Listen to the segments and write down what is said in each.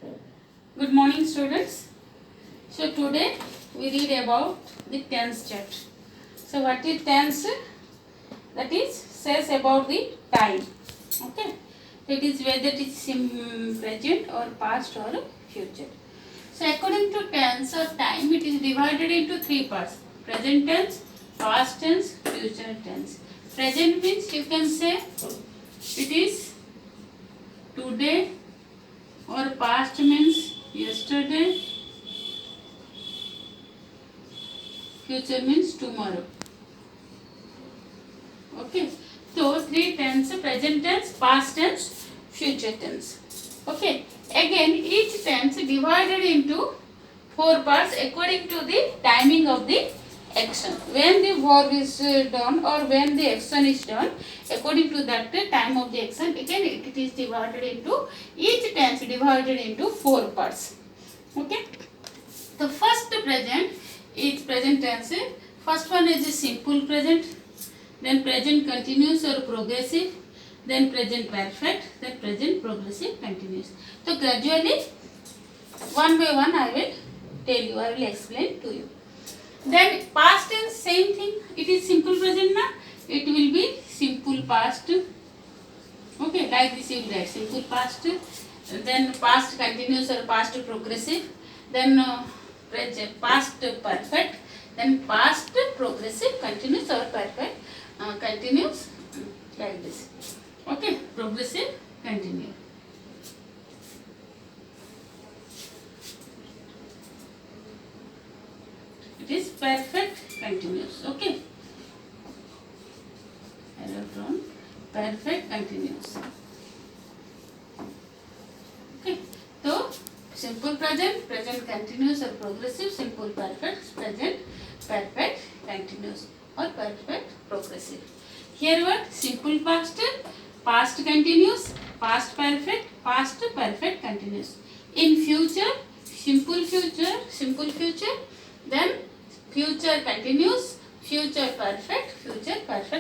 Good morning, students. So today we read about the tense chapter. So what is tense? That is says about the time. Okay. It is whether it is present or past or future. So according to tense or time, it is divided into three parts: present tense, past tense, future tense. Present means you can say it is today, or past means yesterday, future means tomorrow. Okay, so three tense: present tense, past tense, future tense. Okay, again each tense divided into four parts according to the timing of the action. When the verb is done or when the action is done, according to that time of the action, again it is divided into, each tense divided into four parts. Okay, the first present is present tense. First one is a simple present, then present continuous or progressive, then present perfect, then present progressive continuous. So gradually, one by one I will tell you, I will explain to you. Then past tense, same thing. It is simple present now. It will be simple past. Okay, like this you will write simple past. Then past continuous or past progressive. Then present past perfect. Then past progressive continuous or perfect continuous, like this. Okay, progressive continuous. It is perfect continuous. Okay, I wrote wrong. Perfect continuous. Okay, so simple present, present continuous or progressive, simple perfect, present perfect continuous or perfect progressive. Here what? Simple past, past continuous, past perfect, past perfect continuous. In future, simple future, then future continuous, future perfect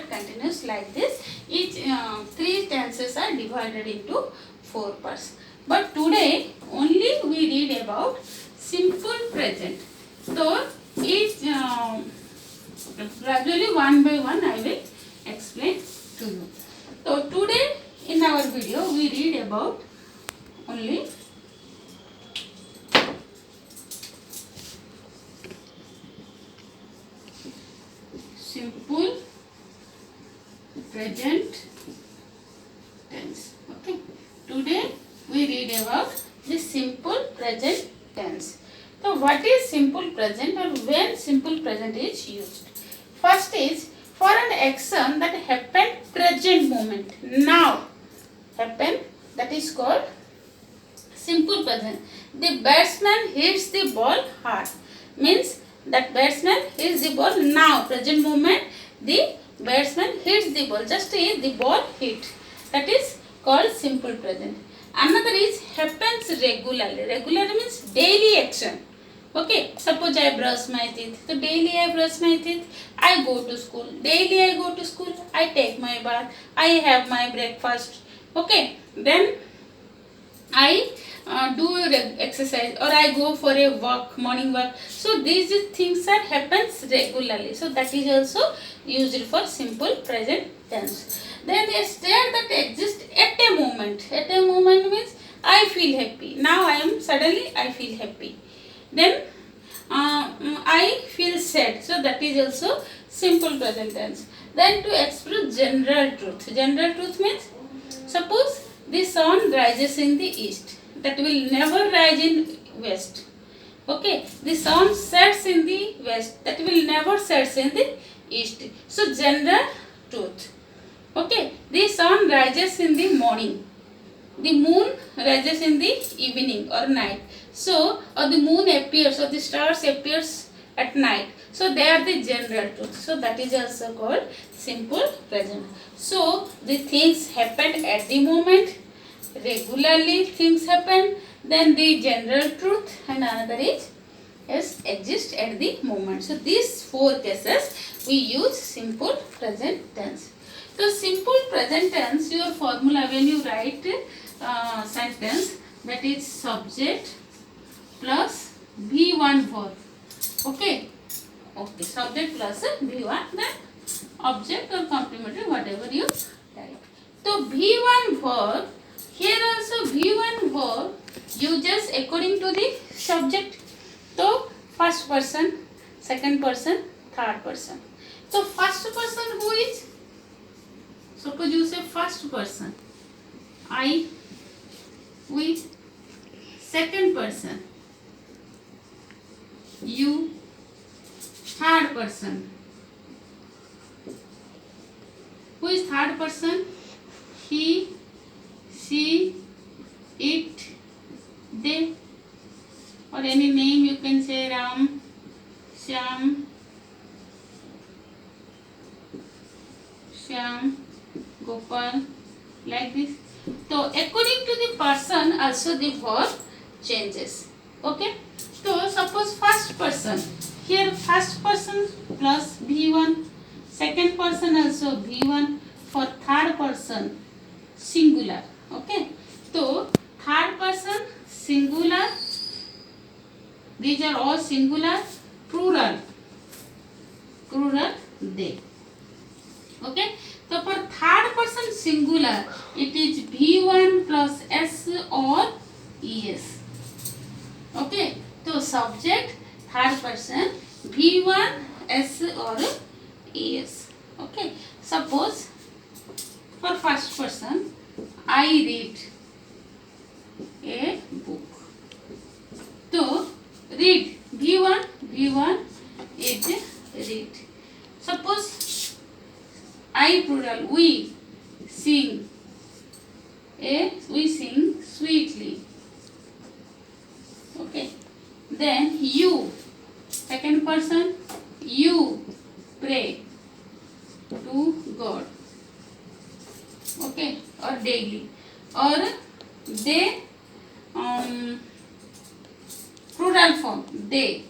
continuous, like this. Each three tenses are divided into four parts. But today only we read about simple present. So each gradually one by one I will explain to you. So today in our video we read about only simple present tense. Okay, today we read about the simple present tense. So what is simple present or when simple present is used? First is for an action that happened present moment, now happen, that is called simple present. The batsman hits the ball hard, means that batsman hits the ball now, present moment, the batsman hits the ball, just the ball hit, that is called simple present. Another is happens regularly. Regular means daily action. Okay, suppose I brush my teeth. So daily I brush my teeth. I go to school. Daily I go to school. I take my bath. I have my breakfast. Okay, then I do exercise or I go for a walk, morning walk. So these things are happens regularly. So that is also used for simple present tense. Then a state that exists at a moment. At a moment means I feel happy. Now I feel happy. Then I feel sad. So that is also simple present tense. Then to express general truth. General truth means suppose the sun rises in the east. That will never rise in west. Okay. The sun sets in the west. That will never set in the east. So general truth. Okay. The sun rises in the morning. The moon rises in the evening or night. So, or the moon appears or the stars appears at night. So, they are the general truth. So, that is also called simple present. So, the things happened at the moment. Regularly things happen. Then the general truth, and another is exist at the moment. So, these four cases we use simple present tense. So, simple present tense, your formula when you write sentence, that is subject plus V1 verb. Okay. Okay. Subject plus V1, then object or complementary, whatever you like. So V1 verb, here also V1 verb uses according to the subject. So first person, second person, third person. So first person who is? Suppose you say first person, I, we. Second person, you. Third person, who is third person? He, she, it, they, or any name you can say Ram, Shyam, Gopal, like this. So according to the person also the verb changes. Okay. So suppose first person, here first person plus V1, second person also V1, for third person singular. Okay. So third person singular, these are all singular, plural they. Okay. So for third person singular, it is V1 plus S or ES. Okay. So subject third person V1 S or ES. Okay. Suppose for first person, I read a book. So read V1 is read. Suppose I plural, we sing sweetly. Okay. Then you, second person, you pray to God. Okay. Or daily. Or they, plural form, they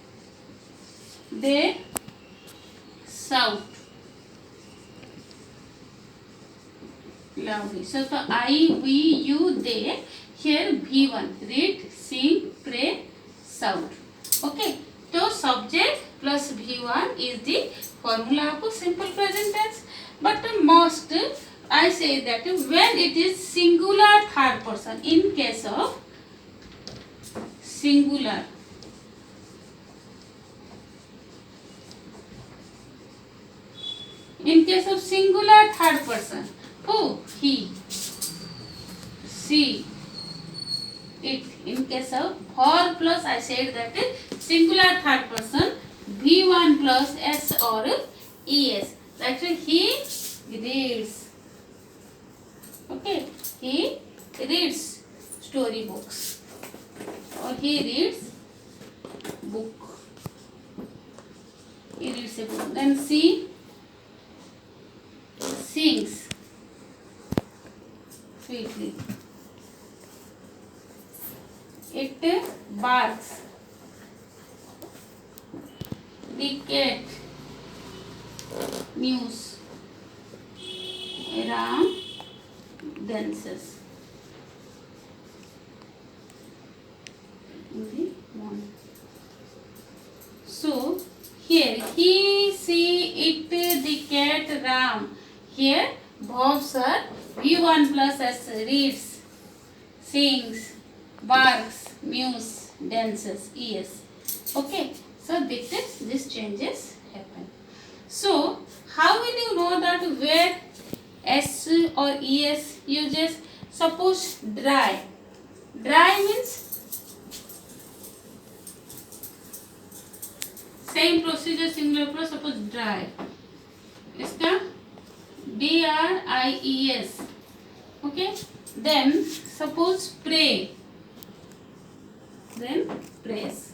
shout loudly. So I, we, you, they. Here V1, read, sing, pray, shout. Okay. So subject plus V1 is the formula of simple present tense. But most I say that when it is singular third person, in case of singular, third person, who? He, she, it. In case of verb plus, I said that singular third person V1 plus S or ES. Actually he reads. Okay. He reads storybooks or he reads book. He reads a book. Then she sings sweetly. It barks. The cat mews. Ram dances in the morning. So here he, she, it, the cat, Ram. Here verbs are V1 plus S, reads, sings, barks, mews, dances, ES. Okay. So this changes happen. So how will you know that where S or ES uses? Suppose dry. Dry means same procedure, singular plus. Suppose dry, इसका DRIES. Okay. Then suppose pray, then praise.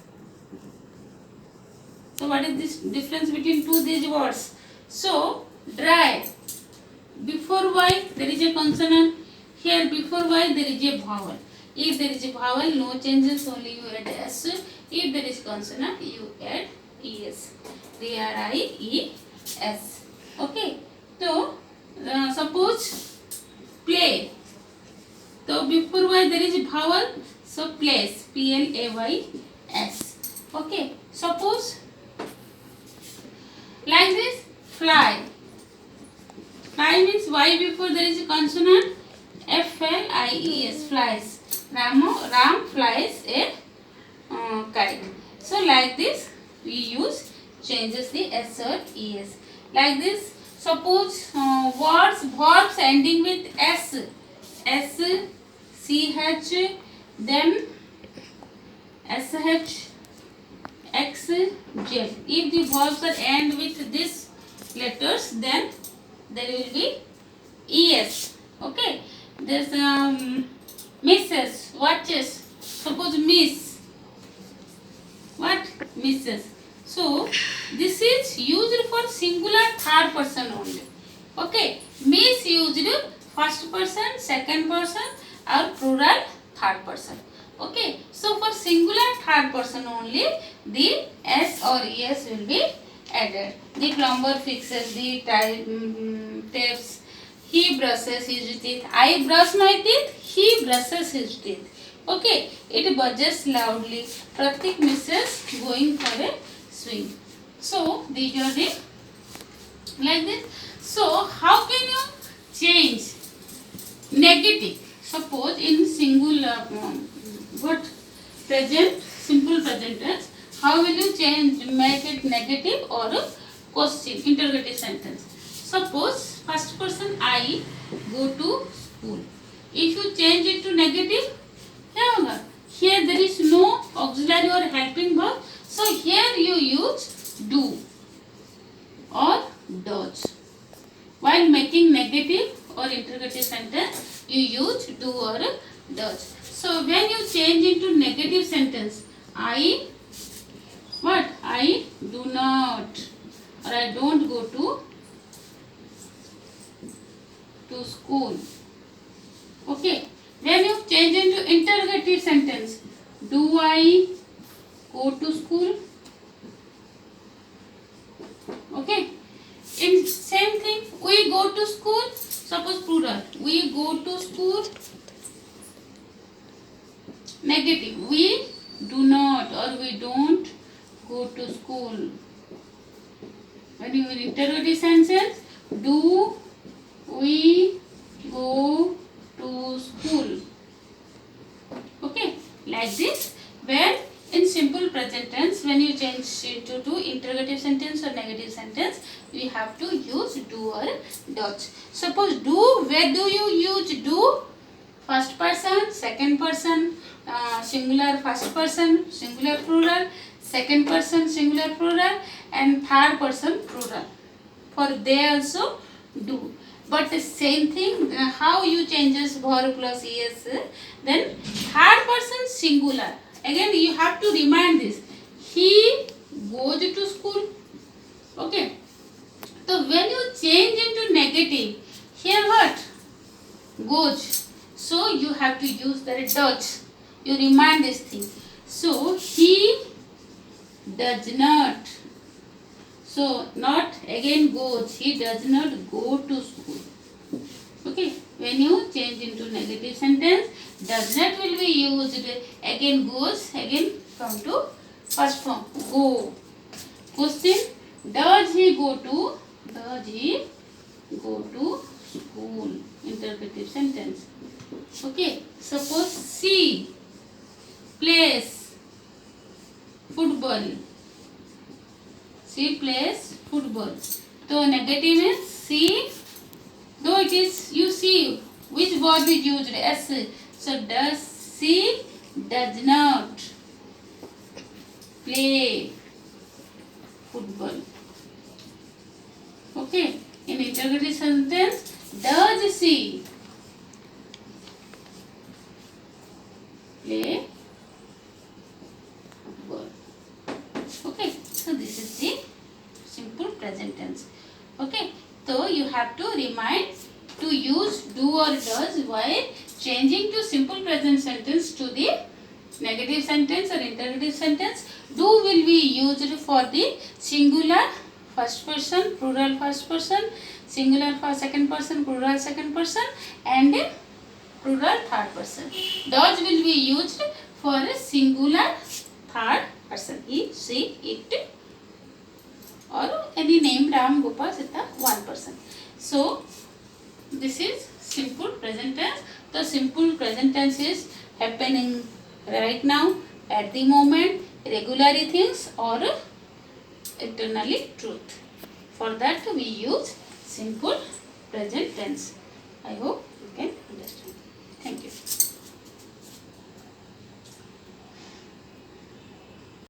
So what is this difference between these words? So dry, before Y there is a consonant. Here before Y there is a vowel. If there is a vowel, no changes, only you add S. If there is consonant, you add ES. DRIES. Okay. So suppose play. So before Y there is a vowel, So place, P-L-A-Y-S. Okay. Suppose like this, fly. Fly means Y before there is a consonant. F-L-I-E-S, flies. Ram flies a kite. So like this we use changes the S or ES. Like this, suppose verbs ending with S, CH, then SH, X, Z. If the verbs are end with these letters, then there will be ES. Okay. There's misses, watches. Suppose miss. What? Misses. So this is used for singular third person only. Okay. Miss used first person, second person, or plural third person. Okay. So for singular third person only, the S or ES will be added. The plumber fixes the tapes. He brushes his teeth. I brush my teeth. He brushes his teeth. Okay. It budges loudly. Pratik misses going for a swing. So these are the like this. So how can you change negative? Suppose in singular what present, simple present tense, how will you change, make it negative or a question, interrogative sentence? Suppose first person I go to school. If you change it to negative, here there is no auxiliary or helping verb. So here you use do or does. While making negative or interrogative sentence, you use do or does. So when you change into negative sentence, I do not, or I don't go to school. Okay. When you change into interrogative sentence, do I go to school? Okay. In same thing, we go to school. Suppose plural, we go to school. Negative, we do not or we don't go to school. When you interrogative sentence, do we go to school? Okay, like this. When in simple present tense, when you change it to interrogative sentence or negative sentence, we have to use do or does. Suppose do, where do you use do? First person, second person, singular first person, singular plural, second person, singular plural, and third person plural. For they also do. But the same thing, how you changes verb plus es, then third person singular. Again you have to remind this. He goes to school. Okay. So when you change into negative, here what? Goes. So you have to use the does. You remind this thing. So he does not. So not again goes. He does not go to school. Okay. When you change into negative sentence, does not will be used. Again goes. Again come to first form. Go. Question. Does he go to? Does he go to school? Interrogative sentence. Okay. Suppose C plays football. C plays football. So negative is C. Though it is, you see which verb is used, S. So does C does not play football. Okay. In interrogative sentence, does she play football? Okay. So this is the simple present tense. Okay. So you have to remind to use do or does while changing to simple present sentence to the negative sentence or interrogative sentence. Do will be used for the singular first person, plural first person, singular for second person, plural second person, and plural third person. Does will be used for a singular third person. He, she, it, or any name Ram, Gopal, Sita, one person. So this is simple present tense. The simple present tense is happening right now, at the moment, regularly things, or eternally truth. For that we use simple present tense. I hope you can understand. Thank you.